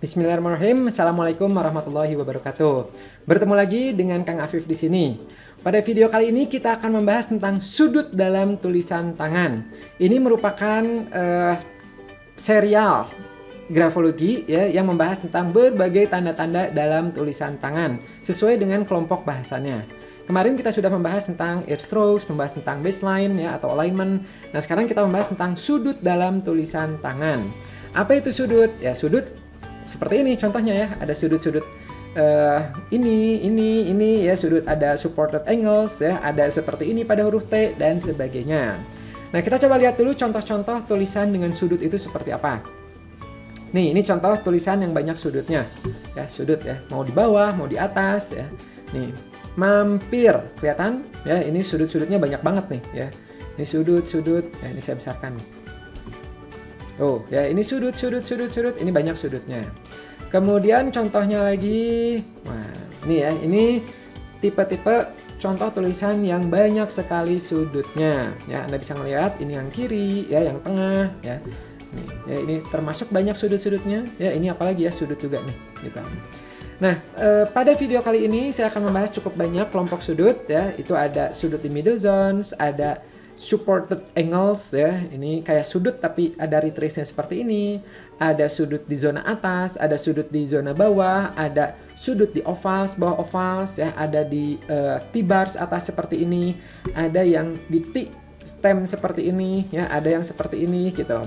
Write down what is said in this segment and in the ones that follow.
Bismillahirrahmanirrahim. Assalamualaikum warahmatullahi wabarakatuh. Bertemu lagi dengan Kang Afif di sini. Pada video kali ini kita akan membahas tentang sudut dalam tulisan tangan. Ini merupakan serial grafologi ya yang membahas tentang berbagai tanda-tanda dalam tulisan tangan sesuai dengan kelompok bahasannya. Kemarin kita sudah membahas tentang ear strokes, membahas tentang baseline ya atau alignment. Nah, sekarang kita membahas tentang sudut dalam tulisan tangan. Apa itu sudut? Ya, sudut seperti ini contohnya ya, ada sudut-sudut ini ya, sudut ada supported angles ya, ada seperti ini pada huruf T dan sebagainya. Nah, kita coba lihat dulu contoh-contoh tulisan dengan sudut itu seperti apa. Nih, ini contoh tulisan yang banyak sudutnya ya, sudut ya, mau di bawah, mau di atas ya. Nih, mampir, kelihatan ya, ini sudut-sudutnya banyak banget nih ya. Ini sudut-sudut ya, ini saya besarkan nih. Oh ya, ini sudut, ini banyak sudutnya. Kemudian contohnya lagi, wah ini ya, ini tipe-tipe contoh tulisan yang banyak sekali sudutnya. Ya, Anda bisa melihat ini yang kiri, ya, yang tengah, ya. Nih, ya ini termasuk banyak sudut-sudutnya. Ya, ini apalagi ya, sudut juga nih, gitu. Nah, pada video kali ini saya akan membahas cukup banyak kelompok sudut, ya. Itu ada sudut di middle zones, ada supported angles ya, ini kayak sudut tapi ada retrace-nya seperti ini, ada sudut di zona atas, ada sudut di zona bawah, ada sudut di ovals, bawah ovals ya, ada di T-bars atas seperti ini, ada yang di T-stem seperti ini ya, ada yang seperti ini gitu.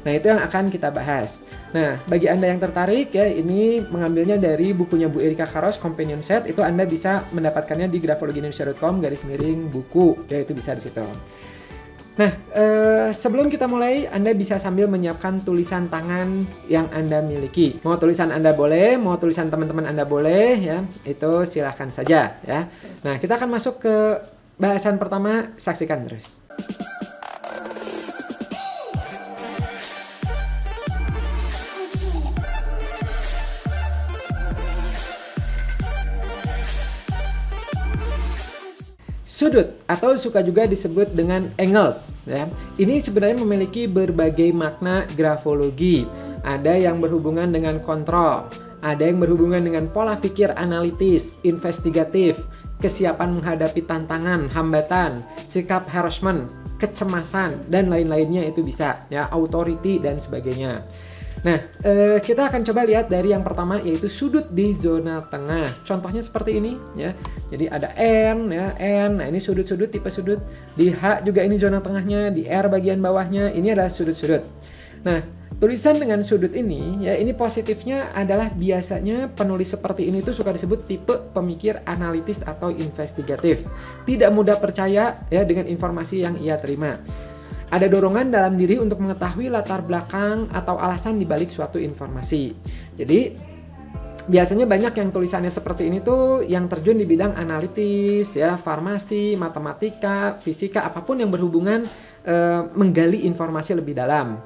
Nah, itu yang akan kita bahas. Nah, bagi Anda yang tertarik ya, ini mengambilnya dari bukunya Bu Erika Karos, Companion Set, itu Anda bisa mendapatkannya di grafologiindonesia.com/buku ya, itu bisa di situ. Nah, sebelum kita mulai, Anda bisa sambil menyiapkan tulisan tangan yang Anda miliki. Mau tulisan Anda boleh, mau tulisan teman-teman Anda boleh, ya. Itu silahkan saja, ya. Nah, kita akan masuk ke bahasan pertama, saksikan terus. Sudut atau suka juga disebut dengan angles ya. Ini sebenarnya memiliki berbagai makna grafologi. Ada yang berhubungan dengan kontrol, ada yang berhubungan dengan pola pikir analitis, investigatif, kesiapan menghadapi tantangan, hambatan, sikap harassment, kecemasan dan lain-lainnya itu bisa ya, authority dan sebagainya. Nah, kita akan coba lihat dari yang pertama, yaitu sudut di zona tengah. Contohnya seperti ini ya. Jadi ada N ya, N. Nah, ini sudut-sudut, tipe sudut. Di H juga ini zona tengahnya, di R bagian bawahnya. Ini adalah sudut-sudut. Nah, tulisan dengan sudut ini ya, ini positifnya adalah biasanya penulis seperti ini tuh suka disebut tipe pemikir analitis atau investigatif. Tidak mudah percaya ya dengan informasi yang ia terima. Ada dorongan dalam diri untuk mengetahui latar belakang atau alasan dibalik suatu informasi. Jadi biasanya banyak yang tulisannya seperti ini tuh yang terjun di bidang analitis, ya, farmasi, matematika, fisika, apapun yang berhubungan menggali informasi lebih dalam.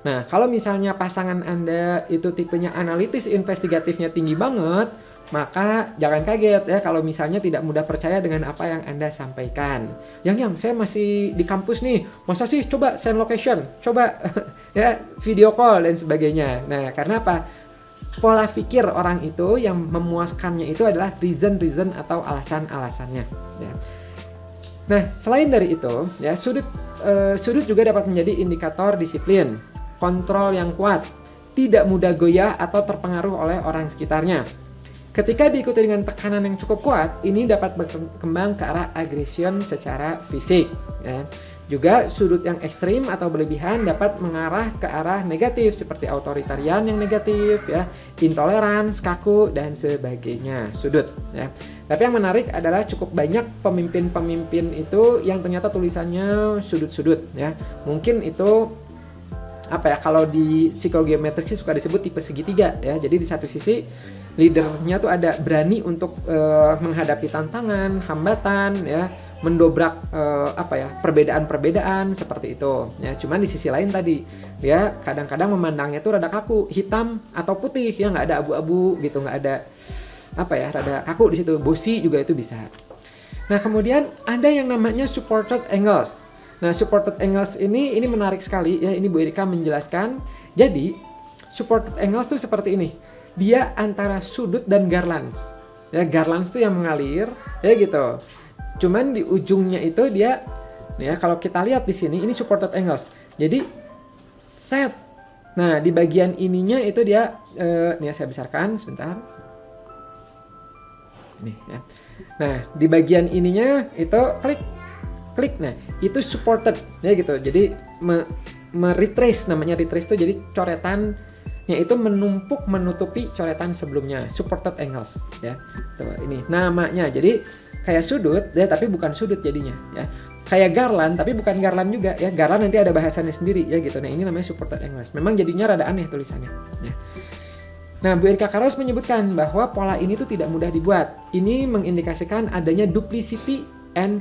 Nah, kalau misalnya pasangan Anda itu tipenya analitis, investigatifnya tinggi banget, maka jangan kaget ya kalau misalnya tidak mudah percaya dengan apa yang Anda sampaikan. Yang saya masih di kampus nih, masa sih coba send location, coba ya video call dan sebagainya. Nah, karena apa? Pola pikir orang itu yang memuaskannya itu adalah reason atau alasan-alasannya. Ya. Nah, selain dari itu, ya sudut juga dapat menjadi indikator disiplin, kontrol yang kuat, tidak mudah goyah atau terpengaruh oleh orang sekitarnya. Ketika diikuti dengan tekanan yang cukup kuat, ini dapat berkembang ke arah aggression secara fisik. Ya. Juga sudut yang ekstrim atau berlebihan dapat mengarah ke arah negatif seperti authoritarian yang negatif, ya, intolerans, kaku dan sebagainya. Sudut. Ya. Tapi yang menarik adalah cukup banyak pemimpin-pemimpin itu yang ternyata tulisannya sudut-sudut. Ya. Mungkin itu apa ya, kalau di psikologi metrik sih suka disebut tipe segitiga ya. Jadi di satu sisi leadernya tuh ada berani untuk menghadapi tantangan, hambatan ya, mendobrak perbedaan-perbedaan seperti itu ya. Cuman di sisi lain tadi ya kadang-kadang memandangnya tuh rada kaku, hitam atau putih ya, nggak ada abu-abu gitu, nggak ada rada kaku di situ. Bossy juga itu bisa. Nah, kemudian ada yang namanya supported angles. Nah, supported angles ini menarik sekali ya. Ini Bu Erika menjelaskan. Jadi, supported angles itu seperti ini. dia antara sudut dan garlands. Ya, garlands tuh yang mengalir, ya gitu. Cuman di ujungnya itu dia, ya kalau kita lihat di sini, ini supported angles. Jadi set. Nah, di bagian ininya itu dia, nih saya besarkan sebentar. Nih ya. Nah, di bagian ininya itu klik. Nah, itu supported, ya gitu. Jadi retrace, namanya retrace itu jadi coretannya itu menumpuk menutupi coretan sebelumnya, supported angles, ya. Tuh, ini namanya. Jadi kayak sudut, ya, tapi bukan sudut jadinya, ya. Kayak garland, tapi bukan garland juga, ya. Garland nanti ada bahasannya sendiri, ya gitu. Nah, ini namanya supported angles. Memang jadinya rada aneh tulisannya, ya. Nah, Bu Erika Karos menyebutkan bahwa pola ini tuh tidak mudah dibuat. Ini mengindikasikan adanya duplicity and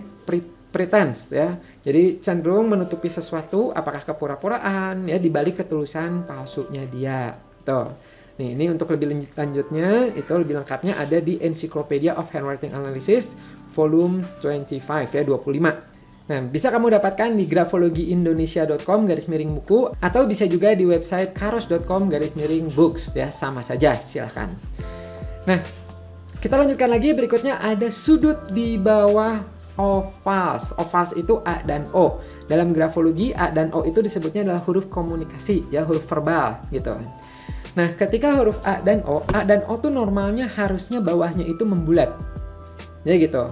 pretense, ya. Jadi cenderung menutupi sesuatu, apakah kepura-puraan, ya, dibalik ketulusan palsunya dia. Tuh. Nih, ini untuk lebih lanjutnya, itu lebih lengkapnya ada di Encyclopedia of Handwriting Analysis, volume 25, ya, 25. Nah, bisa kamu dapatkan di grafologiindonesia.com/buku atau bisa juga di website karos.com/books, ya, sama saja, silahkan. Nah, kita lanjutkan lagi, berikutnya ada sudut di bawah ovals. Ovals itu A dan O. Dalam grafologi A dan O itu disebutnya adalah huruf komunikasi, ya, huruf verbal gitu. Nah, ketika huruf A dan O tuh normalnya harusnya bawahnya itu membulat. Ya gitu.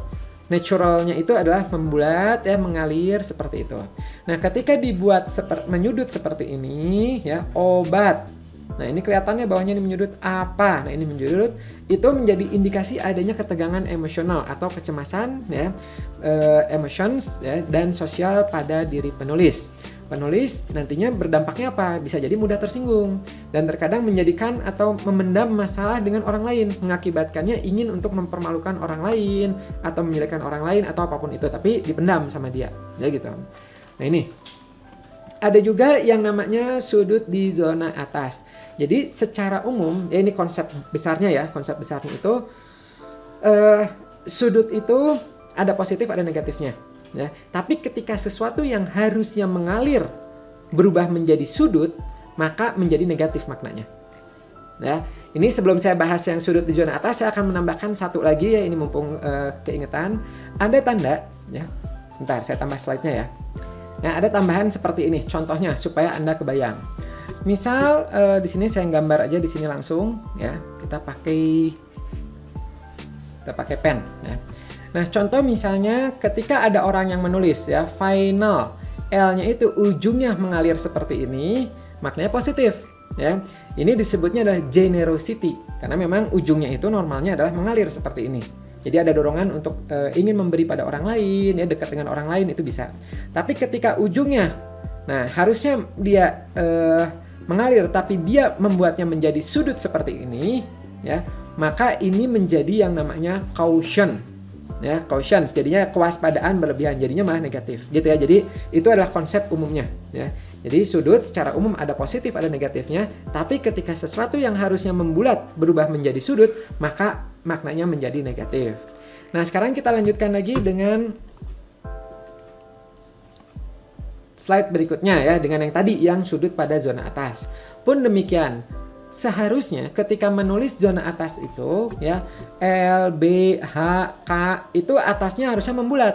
Naturalnya itu adalah membulat, ya, mengalir seperti itu. Nah, ketika dibuat menyudut seperti ini, ya, obat. Nah, ini kelihatannya bawahnya ini menyudut apa? Nah, ini menyudut, itu menjadi indikasi adanya ketegangan emosional atau kecemasan, ya, emotions, ya, dan sosial pada diri penulis. Penulis nantinya berdampaknya apa? Bisa jadi mudah tersinggung dan terkadang menjadikan atau memendam masalah dengan orang lain, mengakibatkannya ingin untuk mempermalukan orang lain atau menjelekan orang lain atau apapun itu, tapi dipendam sama dia, ya gitu. Nah, ini ada juga yang namanya sudut di zona atas. Jadi secara umum, ya, ini konsep besarnya, ya, konsep besarnya itu sudut itu ada positif ada negatifnya. Ya, tapi ketika sesuatu yang harusnya mengalir berubah menjadi sudut, maka menjadi negatif maknanya. Ya, ini sebelum saya bahas yang sudut di zona atas, saya akan menambahkan satu lagi, ya, ini mumpung keingetan. Ada tanda, ya. Sebentar, saya tambah slide-nya, ya. Nah, ada tambahan seperti ini, contohnya supaya Anda kebayang. Misal di sini saya gambar aja di sini langsung, ya. Kita pakai pen, ya. Nah, contoh misalnya ketika ada orang yang menulis, ya, final, L-nya itu ujungnya mengalir seperti ini, maknanya positif, ya. Ini disebutnya adalah generosity, karena memang ujungnya itu normalnya adalah mengalir seperti ini. Jadi ada dorongan untuk ingin memberi pada orang lain, ya, dekat dengan orang lain itu bisa. Tapi ketika ujungnya, nah harusnya dia mengalir, tapi dia membuatnya menjadi sudut seperti ini, ya, maka ini menjadi yang namanya caution. Ya, cautions, jadinya kewaspadaan berlebihan, jadinya malah negatif, gitu ya. Jadi itu adalah konsep umumnya, ya. Jadi sudut secara umum ada positif ada negatifnya, tapi ketika sesuatu yang harusnya membulat berubah menjadi sudut, maka maknanya menjadi negatif. Nah, sekarang kita lanjutkan lagi dengan slide berikutnya, ya, dengan yang tadi yang sudut pada zona atas. Pun demikian, seharusnya ketika menulis zona atas itu, ya, L, B, H, K itu atasnya harusnya membulat.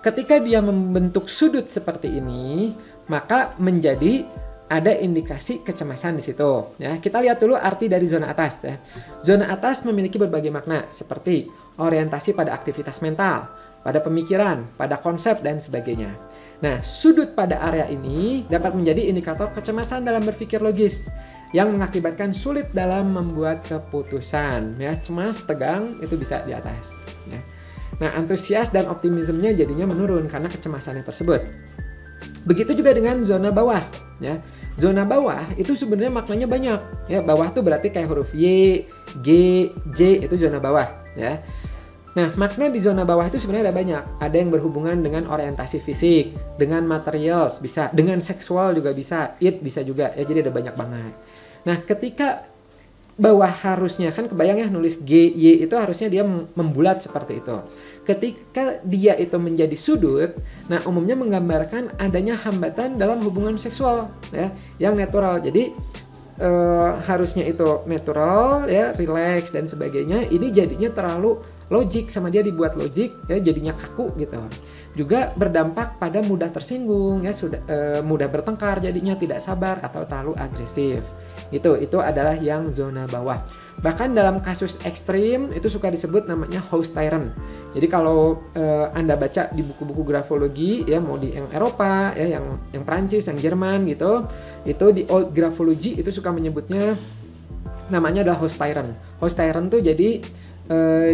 Ketika dia membentuk sudut seperti ini, maka menjadi ada indikasi kecemasan di situ, ya. Kita lihat dulu arti dari zona atas, ya. Zona atas memiliki berbagai makna seperti orientasi pada aktivitas mental, pada pemikiran, pada konsep dan sebagainya. Nah, sudut pada area ini dapat menjadi indikator kecemasan dalam berpikir logis yang mengakibatkan sulit dalam membuat keputusan, ya. Cemas, tegang itu bisa di atas, ya. Nah, antusias dan optimismenya jadinya menurun karena kecemasannya tersebut. Begitu juga dengan zona bawah, ya. Zona bawah itu sebenarnya maknanya banyak, ya. Bawah tuh berarti kayak huruf Y, G, J itu zona bawah, ya. Nah, makna di zona bawah itu sebenarnya ada banyak. Ada yang berhubungan dengan orientasi fisik, dengan materials bisa, dengan seksual juga bisa, it bisa juga, ya. Jadi ada banyak banget. Nah, ketika bawah harusnya, kan kebayang ya nulis G, Y itu harusnya dia membulat seperti itu. Ketika dia itu menjadi sudut, nah umumnya menggambarkan adanya hambatan dalam hubungan seksual, ya, yang natural. Jadi harusnya itu natural ya, relax dan sebagainya, ini jadinya terlalu logik, sama dia dibuat logik ya, jadinya kaku gitu. Juga berdampak pada mudah tersinggung ya, mudah bertengkar, jadinya tidak sabar atau terlalu agresif. Itu adalah yang zona bawah. Bahkan dalam kasus ekstrim itu suka disebut namanya house tyrant. Jadi kalau Anda baca di buku-buku grafologi ya, mau di yang Eropa ya, yang Prancis, yang Jerman gitu, itu di old graphology itu suka menyebutnya namanya adalah house tyrant. House tyrant tuh jadi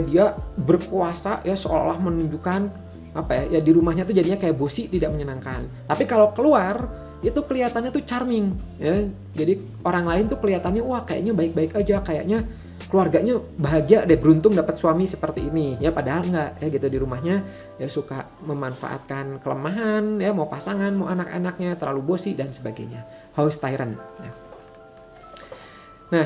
dia berkuasa ya, seolah-olah menunjukkan apa ya, di rumahnya tuh jadinya kayak bosi, tidak menyenangkan. Tapi kalau keluar itu kelihatannya tuh charming ya. Jadi orang lain tuh kelihatannya wah kayaknya baik-baik aja, kayaknya keluarganya bahagia deh, beruntung dapat suami seperti ini ya, padahal enggak ya gitu. Di rumahnya ya suka memanfaatkan kelemahan ya, mau pasangan, mau anak-anaknya, terlalu bosi dan sebagainya. House tyrant ya. Nah,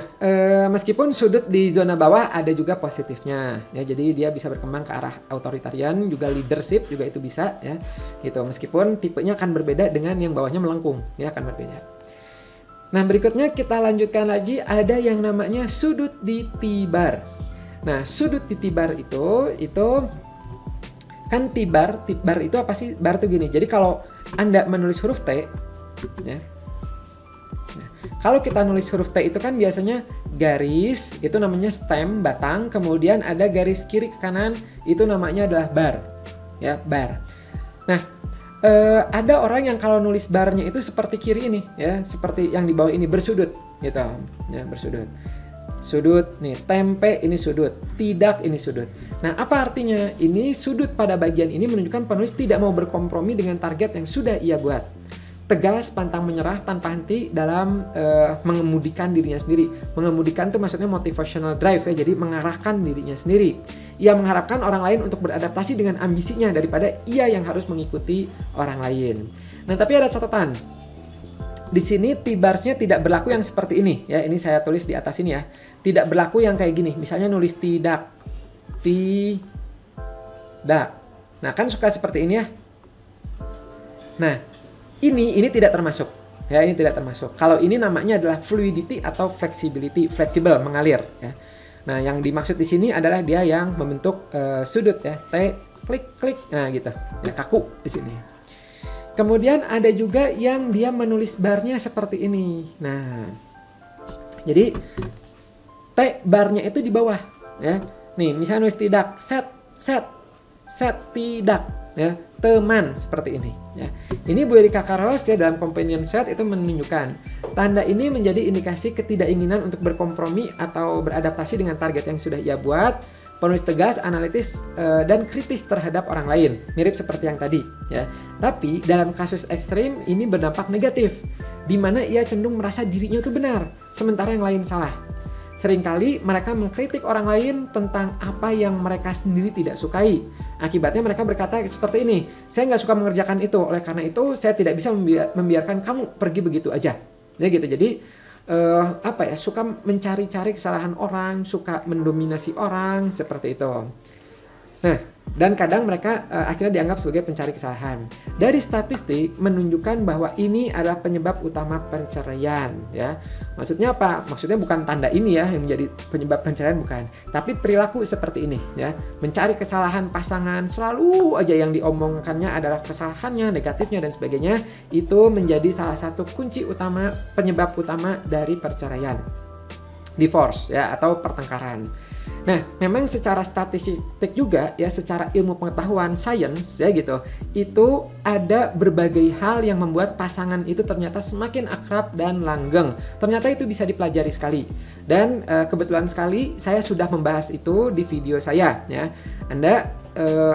meskipun sudut di zona bawah ada juga positifnya ya, jadi dia bisa berkembang ke arah authoritarian, juga leadership juga itu bisa ya gitu. Meskipun tipenya akan berbeda dengan yang bawahnya melengkung ya, akan berbeda. Nah, berikutnya kita lanjutkan lagi, ada yang namanya sudut di T-bar. Nah, sudut di T-bar itu kan T-bar itu apa sih? Bar itu gini. Jadi kalau Anda menulis huruf T ya. Kalau kita nulis huruf T itu kan biasanya garis, itu namanya stem, batang, kemudian ada garis kiri ke kanan, itu namanya adalah bar. Ya, bar. Nah, ada orang yang kalau nulis barnya itu seperti kiri ini, ya, seperti yang di bawah ini, bersudut, gitu. Ya, bersudut. Sudut, nih, tempe ini sudut, tidak ini sudut. Nah, apa artinya? Ini sudut pada bagian ini menunjukkan penulis tidak mau berkompromi dengan target yang sudah ia buat. Tegas, pantang menyerah, tanpa henti dalam mengemudikan dirinya sendiri. Mengemudikan itu maksudnya motivational drive ya, jadi mengarahkan dirinya sendiri. Ia mengharapkan orang lain untuk beradaptasi dengan ambisinya daripada ia yang harus mengikuti orang lain. Nah, tapi ada catatan. Di sini T-bars-nya tidak berlaku yang seperti ini ya. Ini saya tulis di atas ini ya. Tidak berlaku yang kayak gini. Misalnya nulis tidak. Nah, kan suka seperti ini ya. Nah, ini tidak termasuk ya, ini tidak termasuk. Kalau ini namanya adalah fluidity atau flexibility, fleksibel, mengalir ya. Nah, yang dimaksud di sini adalah dia yang membentuk sudut ya, T klik, nah gitu ya, kaku di sini. Kemudian ada juga yang dia menulis barnya seperti ini. Nah, jadi T barnya itu di bawah ya. Nih, misalnya nulis tidak, set tidak ya, teman, seperti ini ya. Ini Bu Erika Karos ya, dalam companion set itu menunjukkan tanda ini menjadi indikasi ketidakinginan untuk berkompromi atau beradaptasi dengan target yang sudah ia buat. Penulis tegas, analitis, dan kritis terhadap orang lain, mirip seperti yang tadi ya. Tapi dalam kasus ekstrim ini berdampak negatif, di mana ia cenderung merasa dirinya itu benar, sementara yang lain salah. Seringkali mereka mengkritik orang lain tentang apa yang mereka sendiri tidak sukai. Akibatnya mereka berkata seperti ini, saya nggak suka mengerjakan itu, oleh karena itu saya tidak bisa membiarkan kamu pergi begitu aja. Ya gitu, jadi suka mencari-cari kesalahan orang, suka mendominasi orang, seperti itu. Nah, dan kadang mereka akhirnya dianggap sebagai pencari kesalahan. Dari statistik menunjukkan bahwa ini adalah penyebab utama perceraian ya. Maksudnya apa? Maksudnya bukan tanda ini ya yang menjadi penyebab perceraian, bukan. Tapi perilaku seperti ini ya. Mencari kesalahan pasangan, selalu aja yang diomongkannya adalah kesalahannya, negatifnya dan sebagainya. Itu menjadi salah satu kunci utama, penyebab utama dari perceraian. Divorce ya, atau pertengkaran. Nah, memang secara statistik juga ya, secara ilmu pengetahuan science ya gitu, itu ada berbagai hal yang membuat pasangan itu ternyata semakin akrab dan langgeng. Ternyata itu bisa dipelajari sekali. Dan kebetulan sekali saya sudah membahas itu di video saya ya. Anda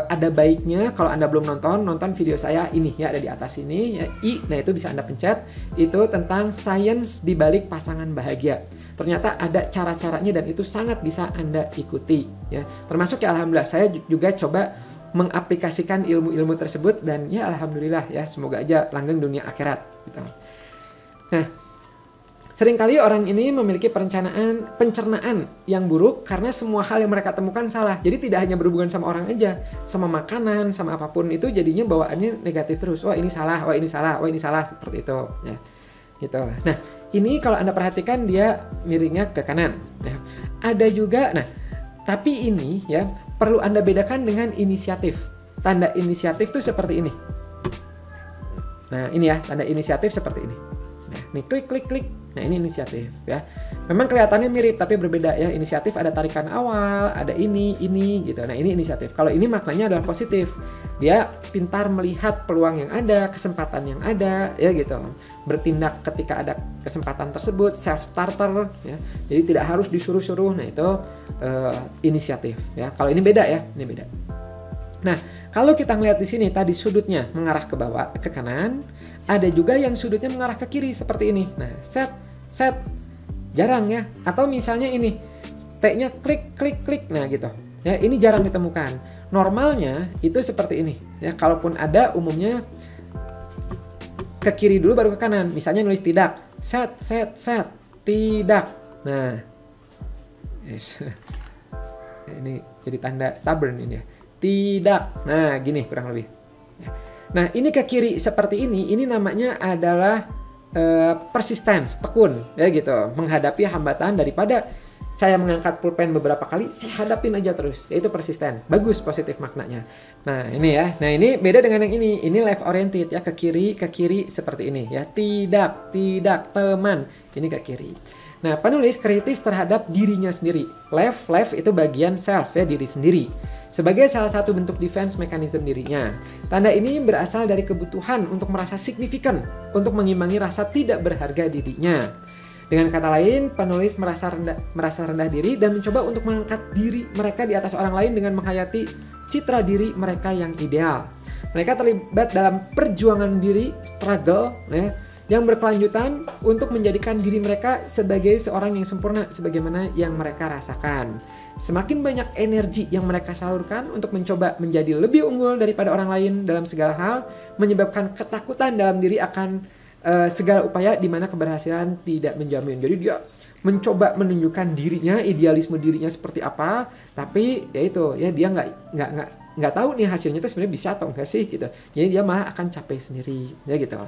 ada baiknya kalau Anda belum nonton video saya ini ya, ada di atas ini ya, nah itu bisa Anda pencet, itu tentang science di balik pasangan bahagia. Ternyata ada cara-caranya dan itu sangat bisa Anda ikuti ya. Termasuk ya alhamdulillah saya juga coba mengaplikasikan ilmu-ilmu tersebut dan ya alhamdulillah ya, semoga aja langgeng dunia akhirat gitu. Nah, seringkali orang ini memiliki pencernaan yang buruk karena semua hal yang mereka temukan salah. Jadi tidak hanya berhubungan sama orang aja, sama makanan, sama apapun itu jadinya bawaannya negatif terus. Wah ini salah, wah ini salah, wah ini salah, seperti itu ya. gitu. Nah, ini kalau Anda perhatikan dia miringnya ke kanan. Ya. Ada juga, nah, tapi ini ya perlu Anda bedakan dengan inisiatif. Tanda inisiatif tuh seperti ini. Nah, ini ya, tanda inisiatif seperti ini. Nah, ini klik. Nah, ini inisiatif ya. Memang kelihatannya mirip tapi berbeda ya. Inisiatif ada tarikan awal, ada ini gitu. Nah, ini inisiatif. Kalau ini maknanya adalah positif. Dia pintar melihat peluang yang ada, kesempatan yang ada ya gitu. Bertindak ketika ada kesempatan tersebut, self starter ya. Jadi tidak harus disuruh-suruh. Nah, itu inisiatif ya. Kalau ini beda ya, ini beda. Nah, kalau kita ngelihat di sini tadi sudutnya mengarah ke bawah, ke kanan, ada juga yang sudutnya mengarah ke kiri seperti ini. Nah, set, jarang ya. Atau misalnya ini, T-nya klik. Nah, gitu. Ya, ini jarang ditemukan. Normalnya itu seperti ini. Ya, kalaupun ada umumnya ke kiri dulu baru ke kanan. Misalnya nulis tidak. Set, tidak. Nah. Yes. Ini jadi tanda stubborn ini ya. Tidak. Nah, gini kurang lebih. Nah, ini ke kiri seperti ini namanya adalah persistence, tekun, ya gitu. Menghadapi hambatan daripada saya mengangkat pulpen beberapa kali, saya hadapin aja terus. Yaitu persisten. Bagus, positif maknanya. Nah, ini ya. Nah, ini beda dengan yang ini. Ini left oriented ya, ke kiri seperti ini ya. Tidak, teman. Ini ke kiri. Nah, penulis kritis terhadap dirinya sendiri. Left itu bagian self ya, diri sendiri. Sebagai salah satu bentuk defense mechanism dirinya. Tanda ini berasal dari kebutuhan untuk merasa signifikan, untuk mengimbangi rasa tidak berharga dirinya. Dengan kata lain, penulis merasa rendah diri dan mencoba untuk mengangkat diri mereka di atas orang lain dengan menghayati citra diri mereka yang ideal. Mereka terlibat dalam perjuangan diri, struggle, ya, yang berkelanjutan untuk menjadikan diri mereka sebagai seorang yang sempurna sebagaimana yang mereka rasakan. Semakin banyak energi yang mereka salurkan untuk mencoba menjadi lebih unggul daripada orang lain dalam segala hal, menyebabkan ketakutan dalam diri akan segala upaya di mana keberhasilan tidak menjamin. Jadi dia mencoba menunjukkan dirinya, idealisme dirinya seperti apa, tapi ya itu ya dia nggak tahu nih hasilnya itu sebenarnya bisa atau enggak sih gitu. Jadi dia malah akan capek sendiri ya gitu.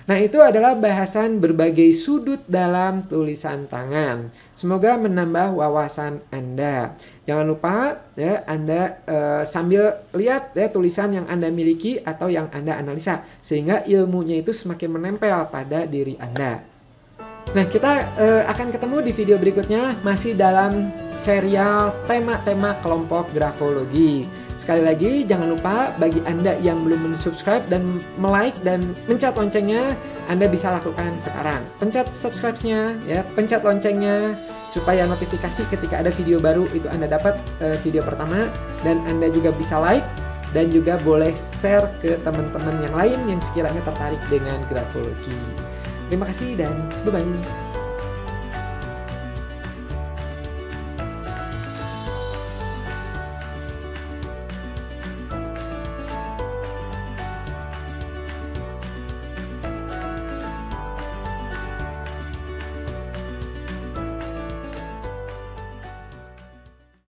Nah, itu adalah bahasan berbagai sudut dalam tulisan tangan. Semoga menambah wawasan Anda. Jangan lupa ya Anda sambil lihat ya tulisan yang Anda miliki atau yang Anda analisa sehingga ilmunya itu semakin menempel pada diri Anda. Nah, kita akan ketemu di video berikutnya masih dalam serial tema-tema kelompok grafologi. Sekali lagi, jangan lupa bagi Anda yang belum subscribe dan like dan pencet loncengnya, Anda bisa lakukan sekarang. Pencet subscribe-nya, ya, pencet loncengnya, supaya notifikasi ketika ada video baru itu Anda dapat video pertama, dan Anda juga bisa like, dan juga boleh share ke teman-teman yang lain yang sekiranya tertarik dengan grafologi. Terima kasih dan bye-bye.